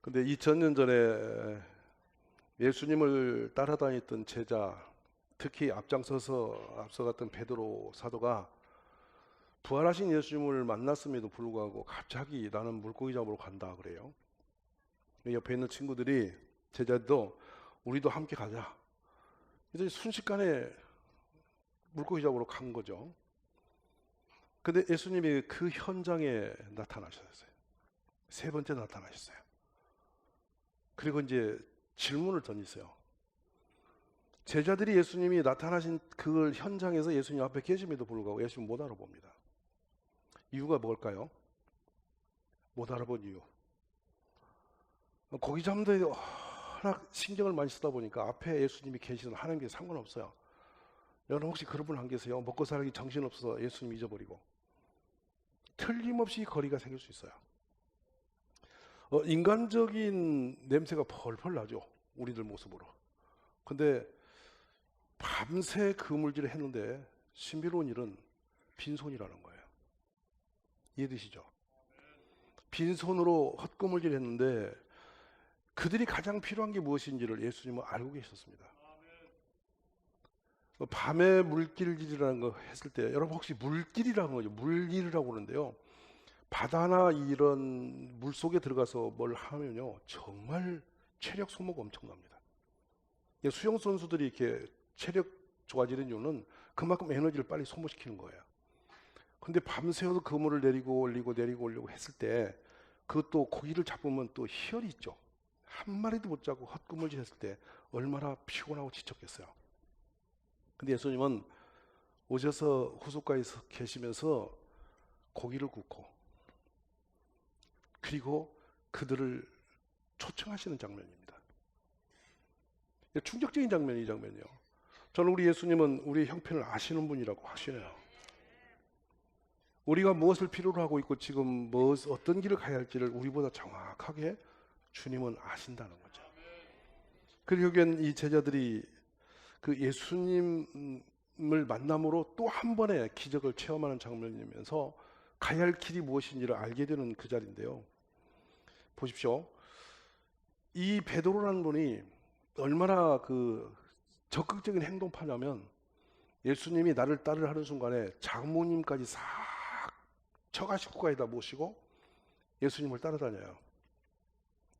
근데 2000년 전에 예수님을 따라다녔던 제자, 특히 앞서갔던 베드로 사도가 부활하신 예수님을 만났음에도 불구하고 갑자기 나는 물고기 잡으러 간다 그래요. 옆에 있는 친구들이, 제자도 우리도 함께 가자. 그래서 순식간에 물고기 잡으러 간 거죠. 근데 예수님이 그 현장에 나타나셨어요. 세 번째 나타나셨어요. 그리고 이제 질문을 던지세요. 제자들이 예수님이 나타나신 그 현장에서 예수님 앞에 계심에도 불구하고 예수님 못 알아봅니다. 이유가 뭘까요? 못 알아본 이유. 고기 잡는데 워낙 신경을 많이 쓰다 보니까 앞에 예수님이 계시는 하나님께 상관없어요. 여러분 혹시 그런 분 안 계세요? 먹고 살기 정신없어서 예수님 잊어버리고. 틀림없이 거리가 생길 수 있어요. 인간적인 냄새가 펄펄 나죠. 우리들 모습으로. 근데 밤새 그물질을 했는데 신비로운 일은 빈손이라는 거예요. 이해되시죠? 빈손으로 헛그물질 했는데 그들이 가장 필요한 게 무엇인지를 예수님은 알고 계셨습니다. 밤에 물길질이라는 거 했을 때 여러분 혹시 물길이라는 거죠. 물일이라고 그러는데요. 바다나 이런 물 속에 들어가서 뭘 하면요. 정말 체력 소모가 엄청납니다. 수영 선수들이 이렇게 체력 좋아지는 이유는 그만큼 에너지를 빨리 소모시키는 거예요. 근데 밤새워서 그물을 내리고 올리고 했을 때 그것도 고기를 잡으면 또 희열이 있죠. 한 마리도 못 잡고 헛구물질 했을 때 얼마나 피곤하고 지쳤겠어요. 근데 예수님은 오셔서 호숫가에 계시면서 고기를 굽고 그리고 그들을 초청하시는 장면입니다. 충격적인 장면이 이 장면이요. 저는 우리 예수님은 우리의 형편을 아시는 분이라고 하시네요. 우리가 무엇을 필요로 하고 있고 지금 어떤 길을 가야 할지를 우리보다 정확하게 주님은 아신다는 거죠. 그리고 결국엔 이 제자들이 그 예수님을 만남으로 또 한 번의 기적을 체험하는 장면이면서 가야 할 길이 무엇인지를 알게 되는 그 자리인데요. 보십시오. 이 베드로라는 분이 얼마나 그 적극적인 행동파냐면 예수님이 나를 따르라 하는 순간에 장모님까지 싹 처가 식구까지 다 모시고 예수님을 따라다녀요.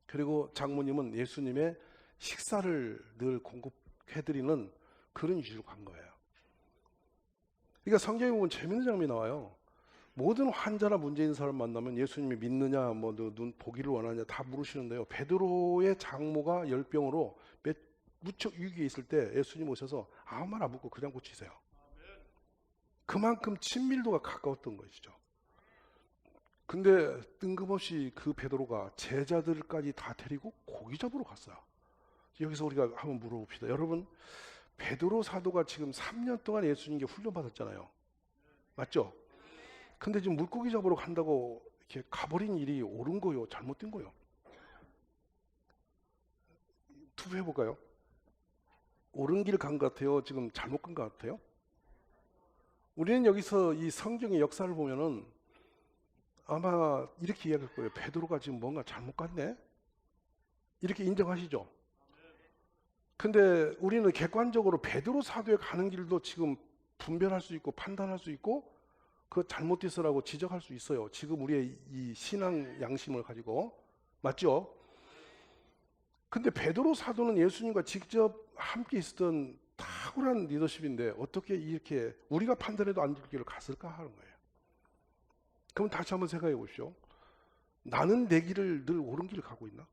그리고 장모님은 예수님의 식사를 늘 공급해드리는 그런 위주로 간 거예요. 그러니까 성경에 보면 재밌는 장면이 나와요. 모든 환자나 문제 있는 사람 만나면 예수님이 믿느냐, 눈 보기를 원하냐 다 물으시는데요. 베드로의 장모가 열병으로 무척 위기에 있을 때 예수님 오셔서 아무 말 안 묻고 그냥 고치세요. 그만큼 친밀도가 가까웠던 것이죠. 근데 뜬금없이 그 베드로가 제자들까지 다 데리고 고기 잡으러 갔어요. 여기서 우리가 한번 물어봅시다. 여러분, 베드로 사도가 지금 3년 동안 예수님께 훈련받았잖아요. 맞죠? 근데 지금 물고기 잡으러 간다고 이렇게 가버린 일이 옳은 거요? 잘못된 거요? 투표해볼까요? 옳은 길 간 것 같아요? 지금 잘못 간 것 같아요? 우리는 여기서 이 성경의 역사를 보면은 아마 이렇게 이야기할 거예요. 베드로가 지금 뭔가 잘못 갔네? 이렇게 인정하시죠? 근데 우리는 객관적으로 베드로 사도에 가는 길도 지금 분별할 수 있고 판단할 수 있고 그 잘못됐어라고 지적할 수 있어요. 지금 우리의 이 신앙 양심을 가지고. 맞죠? 근데 베드로 사도는 예수님과 직접 함께 있었던 탁월한 리더십인데 어떻게 이렇게 우리가 판단해도 안 될 길을 갔을까 하는 거예요. 그럼 다시 한번 생각해 보십시오. 나는 내 길을 늘 옳은 길을 가고 있나?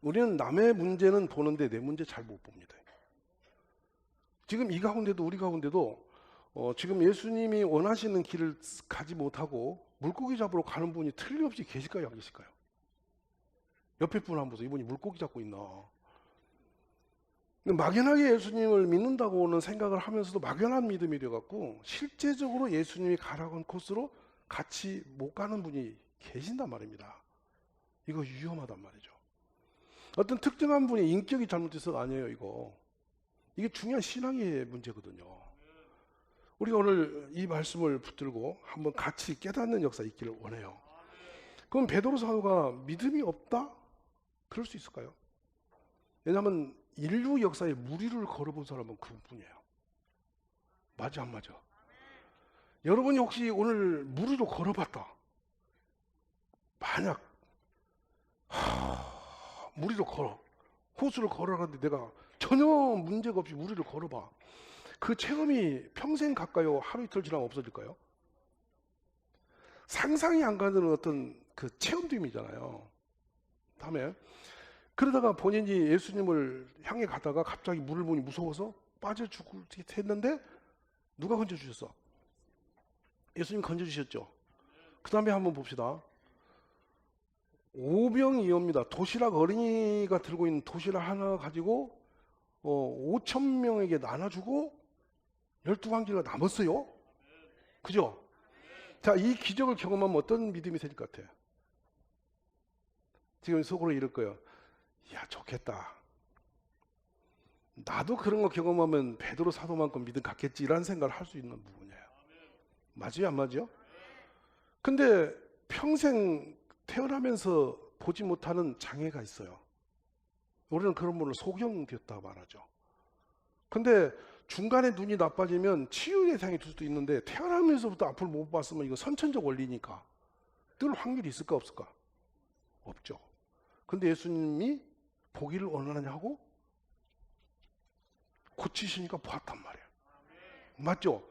우리는 남의 문제는 보는데 내 문제 잘 못 봅니다. 지금 이 가운데도 우리 가운데도 지금 예수님이 원하시는 길을 가지 못하고 물고기 잡으러 가는 분이 틀림없이 계실까요? 안 계실까요? 옆에 분 한번 보세요. 이분이 물고기 잡고 있나? 막연하게 예수님을 믿는다고는 생각을 하면서도 막연한 믿음이 되어갖고 실제적으로 예수님이 가라고 한 코스로 같이 못 가는 분이 계신단 말입니다. 이거 위험하단 말이죠. 어떤 특정한 분의 인격이 잘못돼서가 아니에요, 이거. 이게 중요한 신앙의 문제거든요. 우리가 오늘 이 말씀을 붙들고 한번 같이 깨닫는 역사 있기를 원해요. 그럼 베드로 사도가 믿음이 없다? 그럴 수 있을까요? 왜냐하면 인류 역사에 무리를 걸어본 사람은 그분이에요. 맞아 안 맞아? 여러분이 혹시 오늘 무리로 걸어봤다. 만약 무리로 걸어. 호수를 걸어가는데 내가 전혀 문제가 없이 무리를 걸어봐. 그 체험이 평생 갈까요? 하루 이틀 지나면 없어질까요? 상상이 안 가는 어떤 그 체험됨이잖아요. 다음에 그러다가 본인이 예수님을 향해 가다가 갑자기 물을 보니 무서워서 빠져 죽을 듯 했는데 누가 건져주셨어? 예수님 건져주셨죠. 그 다음에 한번 봅시다. 오병이어입니다. 도시락 어린이가 들고 있는 도시락 하나 가지고 5천 명에게 나눠주고 12관계가 남았어요. 그죠? 자, 이 기적을 경험하면 어떤 믿음이 될 것 같아요? 지금 속으로 이럴 거예요. 야, 좋겠다. 나도 그런 거 경험하면 베드로 사도만큼 믿음 갖겠지라는 생각을 할 수 있는 부분이에요. 맞아요, 안 맞아요? 근데 평생 태어나면서 보지 못하는 장애가 있어요. 우리는 그런 분을 소경되었다 말하죠. 근데 중간에 눈이 나빠지면 치유 대상이 될 수도 있는데 태어나면서부터 앞을 못 봤으면 이거 선천적 원리니까 뜰 확률이 있을까 없을까? 없죠. 근데 예수님이 보기를 원하느냐고 고치시니까 보았단 말이에요. 맞죠?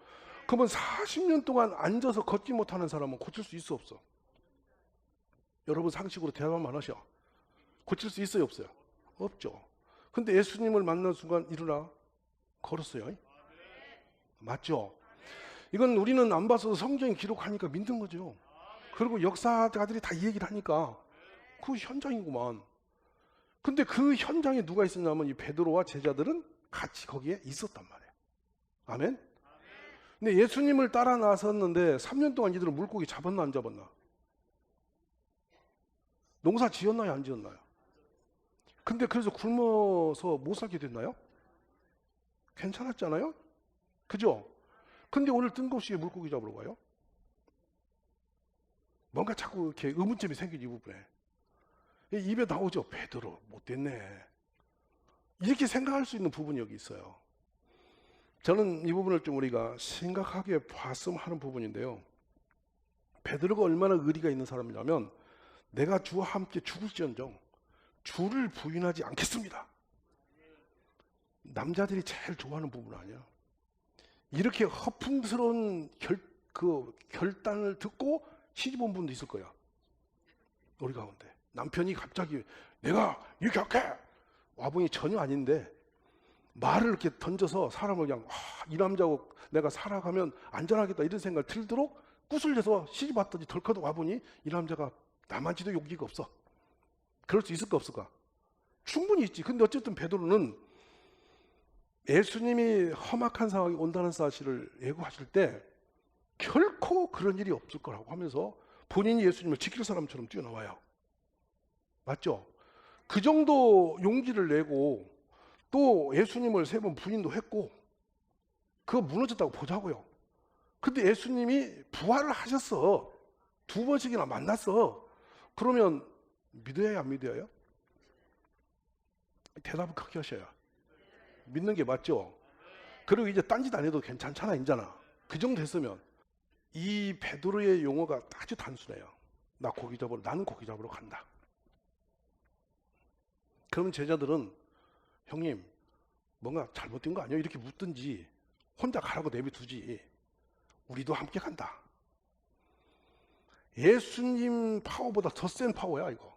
그러면 40년 동안 앉아서 걷지 못하는 사람은 고칠 수 있어 없어? 여러분 상식으로 대답만 하셔. 고칠 수 있어요 없어요? 없죠. 근데 예수님을 만난 순간 일어나 걸었어요. 맞죠? 이건 우리는 안 봐서 성경이 기록하니까 믿는 거죠. 그리고 역사가들이 다 이 얘기를 하니까 그 현장이구만. 근데 그 현장에 누가 있었냐면 이 베드로와 제자들은 같이 거기에 있었단 말이에요. 아멘? 근데 예수님을 따라 나섰는데 3년 동안 이들은 물고기 잡았나 안 잡았나? 농사 지었나요 안 지었나요? 근데 그래서 굶어서 못 살게 됐나요? 괜찮았잖아요? 그죠? 근데 오늘 뜬금없이 물고기 잡으러 가요? 뭔가 자꾸 이렇게 의문점이 생기지 이 부분에. 입에 나오죠. 베드로 못됐네. 이렇게 생각할 수 있는 부분이 여기 있어요. 저는 이 부분을 좀 우리가 심각하게 봤으면 하는 부분인데요. 베드로가 얼마나 의리가 있는 사람이냐면 내가 주와 함께 죽을지언정 주를 부인하지 않겠습니다. 남자들이 제일 좋아하는 부분 아니야. 이렇게 허풍스러운 결단을 듣고 시집 온 분도 있을 거야. 우리 가운데. 남편이 갑자기 내가 이렇게 할게! 와보니 전혀 아닌데 말을 이렇게 던져서 사람을 그냥 이 남자하고 내가 살아가면 안전하겠다 이런 생각을 들도록 구슬려서 시집 왔더니 덜커덕 와보니 이 남자가 나만지도 용기가 없어. 그럴 수 있을까 없을까? 충분히 있지. 근데 어쨌든 베드로는 예수님이 험악한 상황이 온다는 사실을 예고하실 때 결코 그런 일이 없을 거라고 하면서 본인이 예수님을 지킬 사람처럼 뛰어나와요. 맞죠? 그 정도 용기를 내고 또 예수님을 3번 부인도 했고 그거 무너졌다고 보자고요. 근데 예수님이 부활을 하셨어. 2번씩이나 만났어. 그러면 믿어야 안 믿어요? 대답을 크게 하셔야. 믿는 게 맞죠? 그리고 이제 딴짓 안 해도 괜찮잖아, 인자나. 그 정도 됐으면. 이 베드로의 용어가 아주 단순해요. 나는 고기 잡으러 간다. 그러면 제자들은 형님 뭔가 잘못된 거 아니에요? 이렇게 묻든지 혼자 가라고 내비두지. 우리도 함께 간다. 예수님 파워보다 더 센 파워야 이거.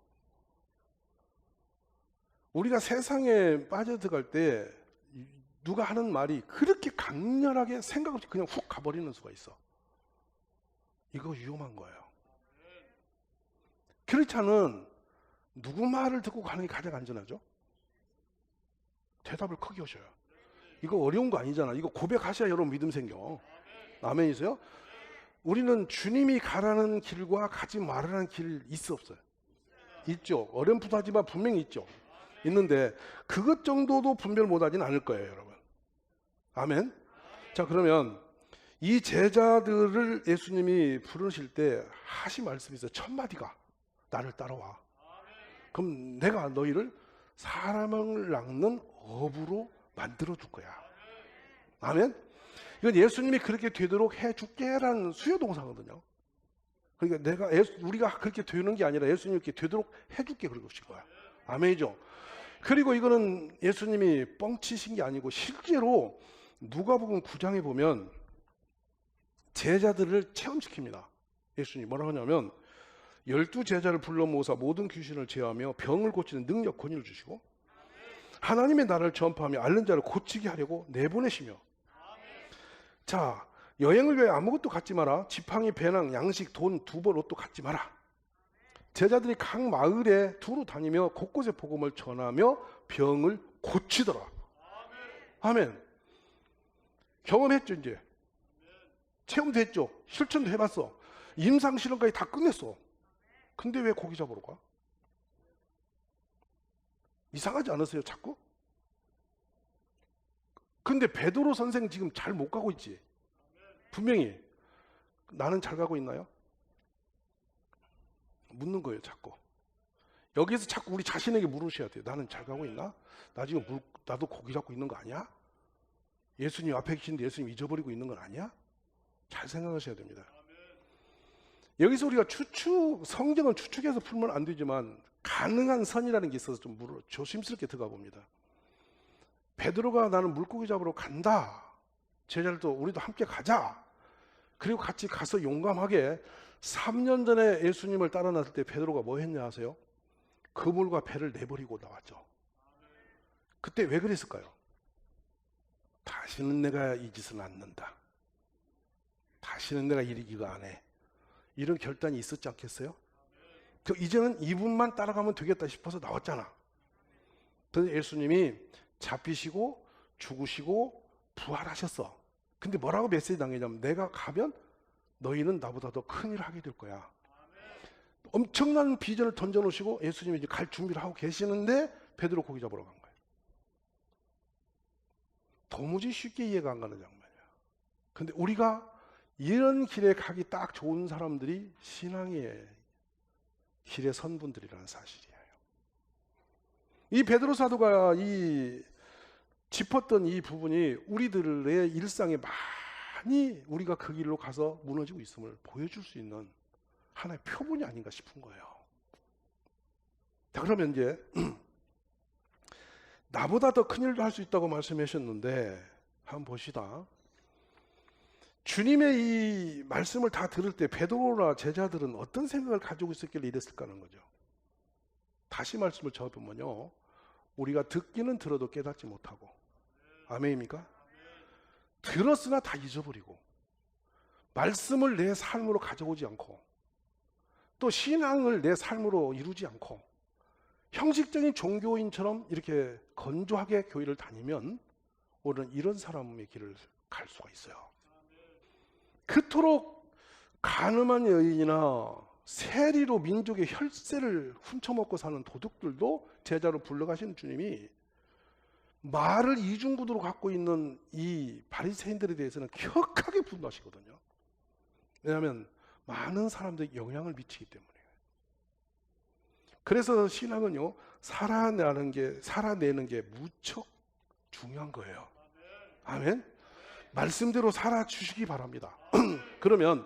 우리가 세상에 빠져들어갈 때 누가 하는 말이 그렇게 강렬하게 생각 없이 그냥 훅 가버리는 수가 있어. 이거 위험한 거예요. 크리스찬은 누구 말을 듣고 가는 게 가장 안전하죠? 대답을 크게 하셔요. 이거 어려운 거 아니잖아. 이거 고백하셔야 여러분 믿음 생겨. 아멘이세요? 우리는 주님이 가라는 길과 가지 말라는 길 있어 없어요? 있죠. 어렴풋하지만 분명히 있죠. 있는데 그것 정도도 분별 못하진 않을 거예요, 여러분. 아멘. 자, 그러면 이 제자들을 예수님이 부르실 때 하신 말씀이 있어요. 첫 마디가 나를 따라와. 그럼 내가 너희를 사람을 낚는 어부로 만들어 줄 거야. 아멘? 이건 예수님이 그렇게 되도록 해줄게라는 수요동사거든요. 그러니까 우리가 그렇게 되는 게 아니라 예수님이 그렇게 되도록 해줄게 그러신 거야. 아멘이죠? 그리고 이거는 예수님이 뻥치신 게 아니고 실제로 누가복음 9장에 보면 제자들을 체험시킵니다. 예수님이 뭐라고 하냐면 12제자를 불러 모으사 모든 귀신을 제어하며 병을 고치는 능력 권위를 주시고 하나님의 나라를 전파하며 앓는 자를 고치게 하려고 내보내시며 자 여행을 위해 아무것도 갖지 마라. 지팡이, 배낭, 양식, 돈, 두벌 옷도 갖지 마라. 제자들이 각 마을에 두루 다니며 곳곳에 복음을 전하며 병을 고치더라. 아멘. 경험했죠 이제. 체험도 했죠. 실천도 해봤어. 임상실험까지 다 끝냈어. 근데 왜 고기 잡으러 가? 이상하지 않으세요 자꾸? 근데 베드로 선생 지금 잘 못 가고 있지. 분명히. 나는 잘 가고 있나요? 묻는 거예요 자꾸. 여기서 자꾸 우리 자신에게 물으셔야 돼요. 나는 잘 가고 있나? 나 지금 나도 고기 잡고 있는 거 아니야? 예수님 앞에 계신데 예수님 잊어버리고 있는 건 아니야? 잘 생각하셔야 됩니다. 여기서 우리가 성경은 추측해서 풀면 안 되지만 가능한 선이라는 게 있어서 좀 조심스럽게 들어가 봅니다. 베드로가 나는 물고기 잡으러 간다. 제자들도 우리도 함께 가자. 그리고 같이 가서 용감하게 3년 전에 예수님을 따라 나설 때 베드로가 뭐 했냐 아세요? 그물과 배를 내버리고 나왔죠. 그때 왜 그랬을까요? 다시는 내가 이 짓은 않는다. 다시는 내가 이거 안 해. 이런 결단이 있었지 않겠어요? 이제는 이분만 따라가면 되겠다 싶어서 나왔잖아. 그런데 예수님이 잡히시고 죽으시고 부활하셨어. 근데 뭐라고 메시지 당했냐면 내가 가면 너희는 나보다 더 큰 일을 하게 될 거야. 엄청난 비전을 던져놓으시고 예수님이 이제 갈 준비를 하고 계시는데 베드로 고기 잡으러 간 거예요. 도무지 쉽게 이해가 안 가는 장면이야. 근데 우리가 이런 길에 가기 딱 좋은 사람들이 신앙의 길에 선 분들이라는 사실이에요. 이 베드로 사도가 짚었던 이 부분이 우리들의 일상에 많이 우리가 그 길로 가서 무너지고 있음을 보여줄 수 있는 하나의 표본이 아닌가 싶은 거예요. 자, 그러면 이제 나보다 더 큰 일도 할 수 있다고 말씀하셨는데 한번 보시다. 주님의 이 말씀을 다 들을 때 베드로나 제자들은 어떤 생각을 가지고 있었길래 이랬을까 하는 거죠. 다시 말씀을 접으면요, 우리가 듣기는 들어도 깨닫지 못하고, 아멘입니까? 들었으나 다 잊어버리고 말씀을 내 삶으로 가져오지 않고 또 신앙을 내 삶으로 이루지 않고 형식적인 종교인처럼 이렇게 건조하게 교회를 다니면 우리는 이런 사람의 길을 갈 수가 있어요. 그토록 간음한 여인이나 세리로 민족의 혈세를 훔쳐먹고 사는 도둑들도 제자로 불러가시는 주님이 말을 이중구도로 갖고 있는 이 바리새인들에 대해서는 격하게 분노하시거든요. 왜냐하면 많은 사람들에게 영향을 미치기 때문이에요. 그래서 신앙은요, 살아내는 게 무척 중요한 거예요. 아멘. 말씀대로 살아주시기 바랍니다. 그러면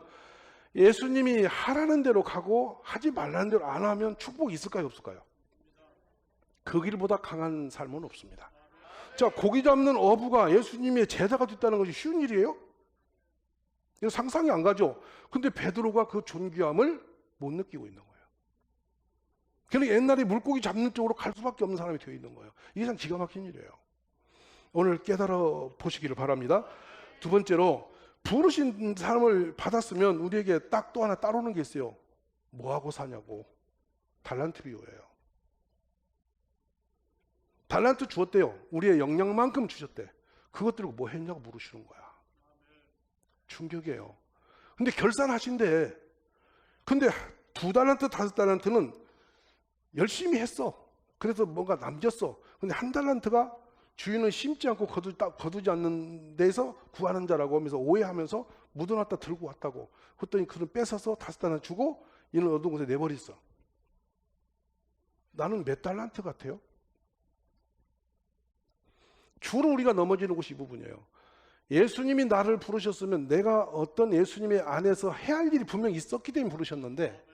예수님이 하라는 대로 가고 하지 말라는 대로 안 하면 축복이 있을까요, 없을까요? 그 길보다 강한 삶은 없습니다. 자, 고기 잡는 어부가 예수님의 제자가 됐다는 것이 쉬운 일이에요? 이거 상상이 안 가죠. 근데 베드로가 그 존귀함을 못 느끼고 있는 거예요. 그러니까 옛날에 물고기 잡는 쪽으로 갈 수밖에 없는 사람이 되어 있는 거예요. 이게 참 기가 막힌 일이에요. 오늘 깨달아 보시기를 바랍니다. 두 번째로, 부르신 사람을 받았으면 우리에게 딱 또 하나 따르는 게 있어요. 뭐하고 사냐고. 달란트 비유예요. 달란트 주었대요. 우리의 역량만큼 주셨대. 그것 들고 뭐 했냐고 물으시는 거야. 충격이에요. 근데 결산하신대. 근데 2달란트, 5달란트는 열심히 했어. 그래서 뭔가 남겼어. 근데 1달란트가 주인은 심지 않고 거두지 않는 데서 구하는 자라고 하면서 오해하면서 묻어놨다 들고 왔다고. 그랬더니 그는 뺏어서 5달란트 주고 이는 어두운 곳에 내버렸어. 나는 몇 달란트 같아요? 주로 우리가 넘어지는 곳이 이 부분이에요. 예수님이 나를 부르셨으면 내가 어떤 예수님의 안에서 해야 할 일이 분명히 있었기 때문에 부르셨는데,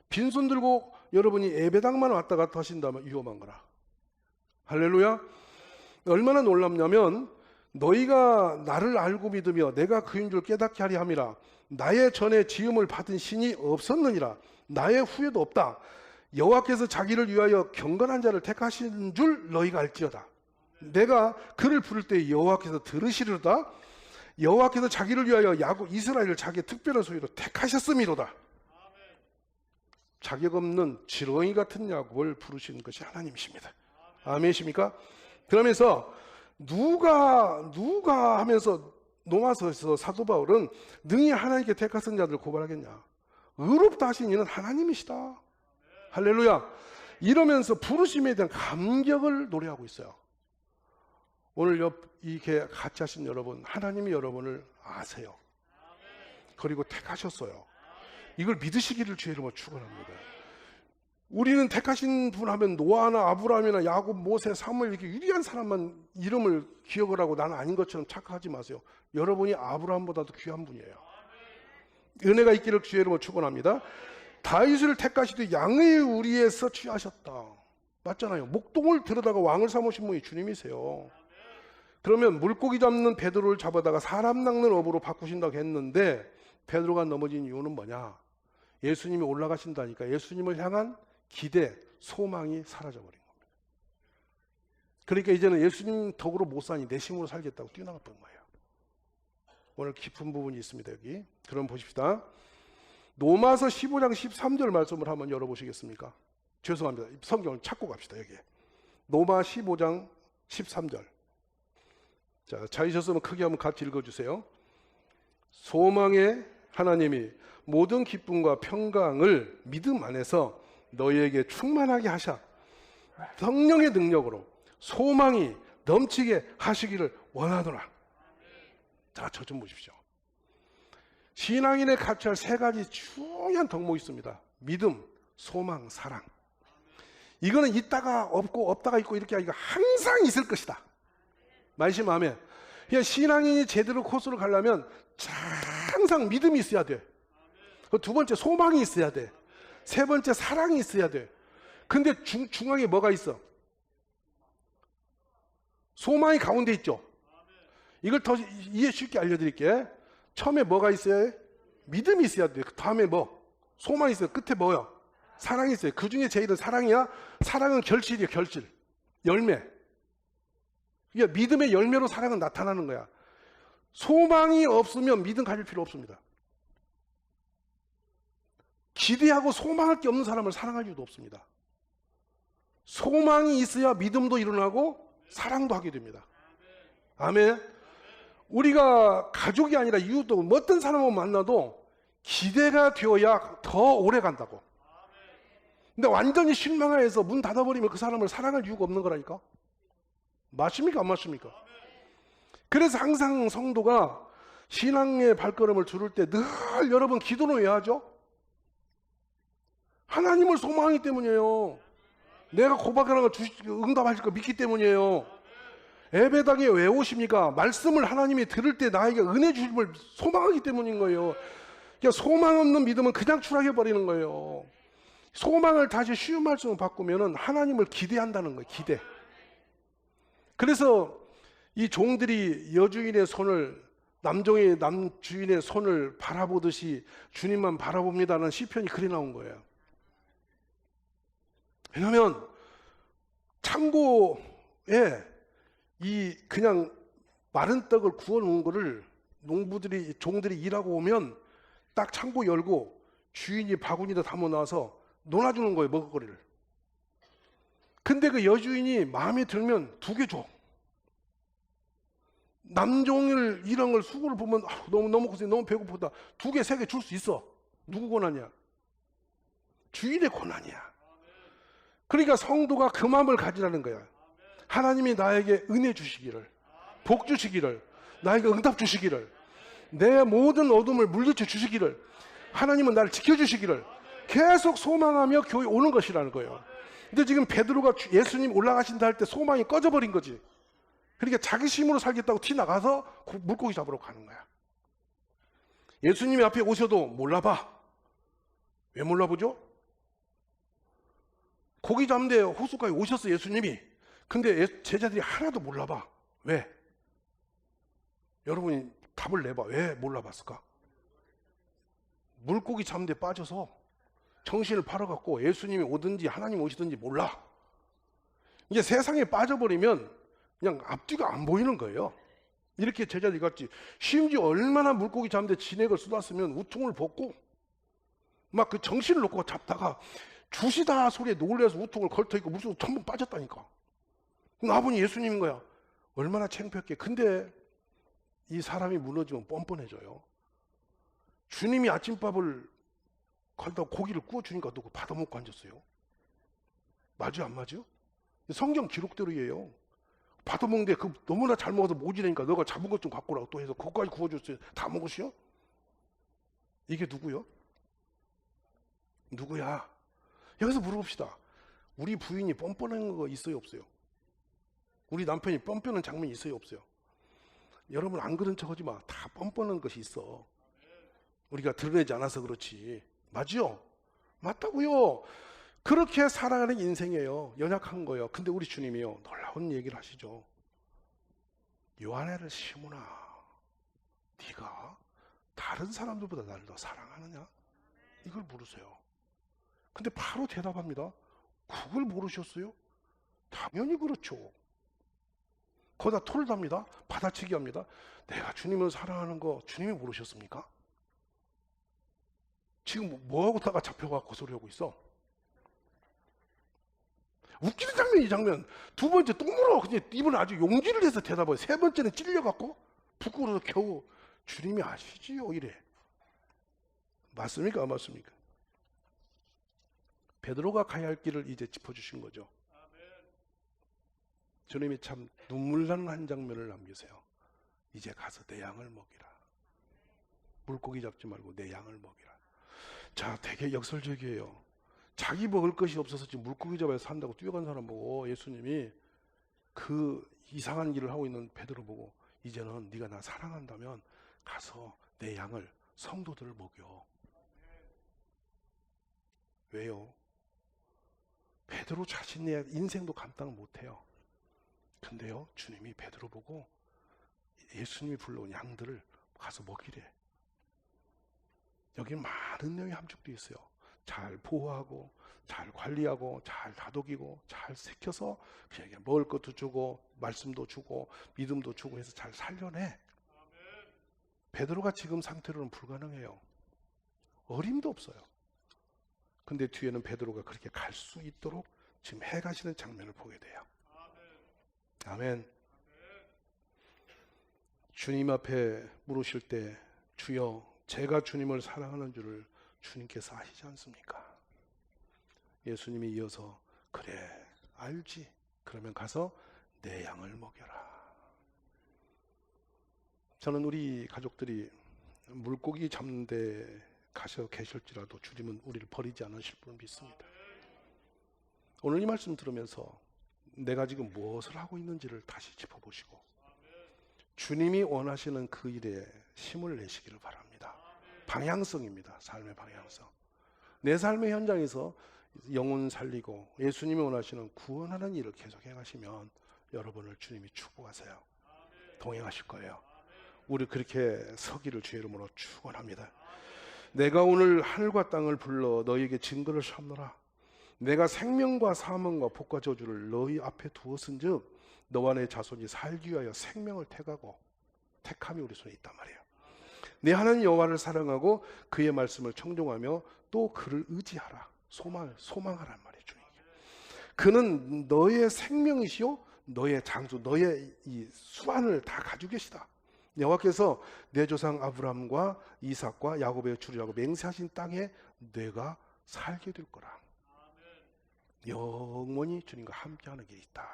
빈손 들고 여러분이 예배당만 왔다 갔다 하신다면 위험한 거라. 할렐루야. 얼마나 놀랍냐면, 너희가 나를 알고 믿으며 내가 그인 줄 깨닫게 하리 함이라. 나의 전에 지음을 받은 신이 없었느니라. 나의 후에도 없다. 여호와께서 자기를 위하여 경건한 자를 택하신 줄 너희가 알지어다. 내가 그를 부를 때 여호와께서 들으시리로다. 여호와께서 자기를 위하여 야곱 이스라엘을 자기의 특별한 소유로 택하셨음이로다. 자격 없는 지렁이 같은 야곱을 부르시는 것이 하나님이십니다. 아멘이십니까? 그러면서 누가 하면서 로마서에서 사도 바울은 능히 하나님께 택하신 자들을 고발하겠냐. 의롭다 하신 이는 하나님이시다. 할렐루야. 이러면서 부르심에 대한 감격을 노래하고 있어요. 오늘 이렇게 같이 하신 여러분, 하나님이 여러분을 아세요. 그리고 택하셨어요. 이걸 믿으시기를 주의 이름으로 축원합니다. 우리는 택하신 분 하면 노아나 아브라함이나 야곱, 모세, 사무엘 이렇게 위대한 사람만 이름을 기억을 하고 나는 아닌 것처럼 착각하지 마세요. 여러분이 아브라함보다도 귀한 분이에요. 은혜가 있기를 주의 이름으로 축원합니다. 다윗을 택하시되 양의 우리에서 취하셨다. 맞잖아요. 목동을 들여다가 왕을 삼으신 분이 주님이세요. 그러면 물고기 잡는 베드로를 잡아다가 사람 낚는 업으로 바꾸신다고 했는데, 베드로가 넘어진 이유는 뭐냐? 예수님이 올라가신다니까 예수님을 향한 기대, 소망이 사라져버린 겁니다. 그러니까 이제는 예수님 덕으로 못 사니 내 힘으로 살겠다고 뛰어나갔던 거예요. 오늘 깊은 부분이 있습니다. 여기 그럼 보십시다. 로마서 15장 13절 말씀을 한번 열어보시겠습니까? 죄송합니다. 성경을 찾고 갑시다. 여기 로마 15장 13절. 자, 찾으셨으면 크게 한번 같이 읽어주세요. 소망의 하나님이 모든 기쁨과 평강을 믿음 안에서 너희에게 충만하게 하셔 성령의 능력으로 소망이 넘치게 하시기를 원하노라. 자, 저 좀 보십시오. 신앙인의 갖춰야 할 세 가지 중요한 덕목이 있습니다. 믿음, 소망, 사랑. 이거는 있다가 없고 없다가 있고 이렇게 하기가 항상 있을 것이다. 말씀 아멘. 그냥 신앙인이 제대로 코스를 가려면 항상 믿음이 있어야 돼. 두 번째 소망이 있어야 돼. 세 번째 사랑이 있어야 돼. 근데 중앙에 뭐가 있어? 소망이 가운데 있죠. 이걸 더 이해 쉽게 알려드릴게. 처음에 뭐가 있어야 해? 믿음이 있어야 돼. 그 다음에 뭐? 소망이 있어요. 끝에 뭐요? 사랑이 있어요. 그 중에 제일은 사랑이야. 사랑은 결실이에요. 결실. 열매. 그러니까 믿음의 열매로 사랑은 나타나는 거야. 소망이 없으면 믿음 가질 필요 없습니다. 기대하고 소망할 게 없는 사람을 사랑할 이유도 없습니다. 소망이 있어야 믿음도 일어나고 사랑도 하게 됩니다. 아멘. 우리가 가족이 아니라 이웃도 어떤 사람을 만나도 기대가 되어야 더 오래 간다고. 근데 완전히 실망해서 문 닫아버리면 그 사람을 사랑할 이유가 없는 거라니까. 맞습니까? 안 맞습니까? 그래서 항상 성도가 신앙의 발걸음을 두를 때 늘 여러분 기도는 왜 하죠? 하나님을 소망하기 때문이에요. 내가 고백하는 거 응답하실 거 믿기 때문이에요. 예배당에 왜 오십니까? 말씀을 하나님이 들을 때 나에게 은혜 주심을 소망하기 때문인 거예요. 그러니까 소망 없는 믿음은 그냥 추락해버리는 거예요. 소망을 다시 쉬운 말씀으로 바꾸면 하나님을 기대한다는 거예요. 기대. 그래서 이 종들이 여주인의 손을, 남종이 남주인의 손을 바라보듯이 주님만 바라봅니다라는 시편이 그리 나온 거예요. 왜냐하면 창고에 이 그냥 마른 떡을 구워 놓은 거를 농부들이, 종들이 일하고 오면 딱 창고 열고 주인이 바구니에다 담아 놔서 놓아주는 거예요. 먹을거리를. 근데 그 여주인이 마음에 들면 2개 줘. 남종일 이런 걸 수고를 보면 너무 고생, 너무 배고프다. 2개, 3개 줄 수 있어. 누구 권한이야? 주인의 권한이야. 그러니까 성도가 그 마음을 가지라는 거야. 하나님이 나에게 은혜 주시기를, 복 주시기를, 나에게 응답 주시기를, 내 모든 어둠을 물리쳐 주시기를, 하나님은 나를 지켜주시기를 계속 소망하며 교회 오는 것이라는 거예요. 근데 지금 베드로가 예수님 올라가신다 할 때 소망이 꺼져버린 거지. 그러니까 자기 힘으로 살겠다고 티 나가서 물고기 잡으러 가는 거야. 예수님이 앞에 오셔도 몰라봐. 왜 몰라보죠? 고기 잡는데 호숫가에 오셨어, 예수님이. 근데 제자들이 하나도 몰라봐. 왜? 여러분이 답을 내봐. 왜 몰라봤을까? 물고기 잡는데 빠져서 정신을 팔아갖고 예수님이 오든지 하나님 오시든지 몰라. 이제 세상에 빠져버리면 그냥 앞뒤가 안 보이는 거예요. 이렇게 제자들이 갔지. 심지어 얼마나 물고기 잡는데 진액을 쏟았으면 우통을 벗고 막 그 정신을 놓고 잡다가 주시다 소리에 놀라서 우통을 걸터있고 물속으로 전부 빠졌다니까. 나보니 예수님인 거야. 얼마나 창피했게. 근데 이 사람이 무너지면 뻔뻔해져요. 주님이 아침밥을 걸다가 고기를 구워주니까 너 그거 받아먹고 앉았어요. 맞아요, 안 맞아요? 성경 기록대로예요. 받아먹는데 그 너무나 잘 먹어서 모지니까 너가 잡은 것 좀 갖고 오라고 또 해서 그것까지 구워줬어요. 다 먹으시오? 이게 누구요? 누구야? 여기서 물어봅시다. 우리 부인이 뻔뻔한 거 있어요, 없어요? 우리 남편이 뻔뻔한 장면이 있어요, 없어요? 여러분 안 그런 척 하지 마. 다 뻔뻔한 것이 있어. 우리가 드러내지 않아서 그렇지. 맞죠? 맞다고요. 그렇게 살아가는 인생이에요. 연약한 거예요. 근데 우리 주님이요, 놀라운 얘기를 하시죠. 요한애를 시므나 네가 다른 사람들보다 나를 더 사랑하느냐? 이걸 물으세요. 근데 바로 대답합니다. 그걸 모르셨어요? 당연히 그렇죠. 거기다 토를 답니다. 받아치기 합니다. 내가 주님을 사랑하는 거 주님이 모르셨습니까? 지금 뭐하고 다가 잡혀갖고 소리하고 있어? 웃기는 장면, 이 장면. 두 번째 또 물어. 근데 이분은 아주 용기를 내서 대답해요. 세 번째는 찔려갖고 부끄러워서 겨우 주님이 아시지요 이래. 맞습니까? 안 맞습니까? 베드로가 가야 할 길을 이제 짚어주신 거죠. 주님이 참 눈물 나는 한 장면을 남기세요. 이제 가서 내 양을 먹이라. 물고기 잡지 말고 내 양을 먹이라. 자, 되게 역설적이에요. 자기 먹을 것이 없어서 지금 물고기 잡아야 산다고 뛰어간 사람 보고 예수님이 그 이상한 일을 하고 있는 베드로 보고 이제는 네가 나 사랑한다면 가서 내 양을, 성도들을 먹여. 왜요? 베드로 자신의 인생도 감당을 못해요. 근데요, 주님이 베드로 보고 예수님이 불러온 양들을 가서 먹이래. 여기 많은 내용이 함축되어 있어요. 잘 보호하고, 잘 관리하고, 잘 다독이고, 잘 새겨서 그에게 먹을 것도 주고, 말씀도 주고, 믿음도 주고 해서 잘 살려내. 베드로가 지금 상태로는 불가능해요. 어림도 없어요. 근데 뒤에는 베드로가 그렇게 갈 수 있도록 지금 해가시는 장면을 보게 돼요. 아멘. 주님 앞에 물으실 때 주여 제가 주님을 사랑하는 줄을 주님께서 아시지 않습니까? 예수님이 이어서 그래 알지. 그러면 가서 내 양을 먹여라. 저는 우리 가족들이 물고기 잡는 데 가셔 계실지라도 주님은 우리를 버리지 않으실 줄 믿습니다. 오늘 이 말씀 들으면서 내가 지금 무엇을 하고 있는지를 다시 짚어보시고 주님이 원하시는 그 일에 힘을 내시기를 바랍니다. 방향성입니다. 삶의 방향성. 내 삶의 현장에서 영혼 살리고 예수님이 원하시는 구원하는 일을 계속해 가시면 여러분을 주님이 축복하세요. 동행하실 거예요. 우리 그렇게 서기를 주의 이름으로 축원합니다. 내가 오늘 하늘과 땅을 불러 너희에게 증거를 삼노라. 내가 생명과 사망과 복과 저주를 너희 앞에 두었은즉 너와 내 자손이 살기 위하여 생명을 택함이 우리 손에 있단 말이에요. 내 하나님 여호와를 사랑하고 그의 말씀을 청종하며 또 그를 의지하라. 소망하란 말이에요. 주님. 그는 너의 생명이시요 너의 장수, 너의 이 수완을 다 가지고 계시다. 여호와께서 내 조상 아브라함과 이삭과 야곱의 주리라고 맹세하신 땅에 내가 살게 될 거라. 영원히 주님과 함께하는 게 있다.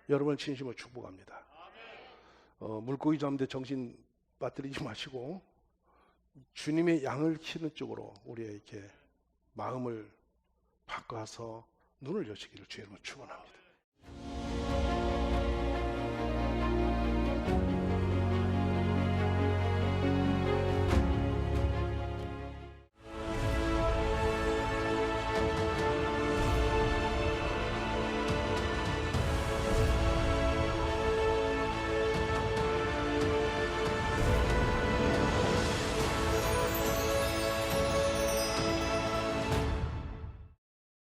여러분을 진심으로 축복합니다. 물고기 잡는데 정신 빠뜨리지 마시고 주님의 양을 키우는 쪽으로 우리 이렇게 마음을 바꿔서 눈을 여시기를 주의 이름으로 축원합니다.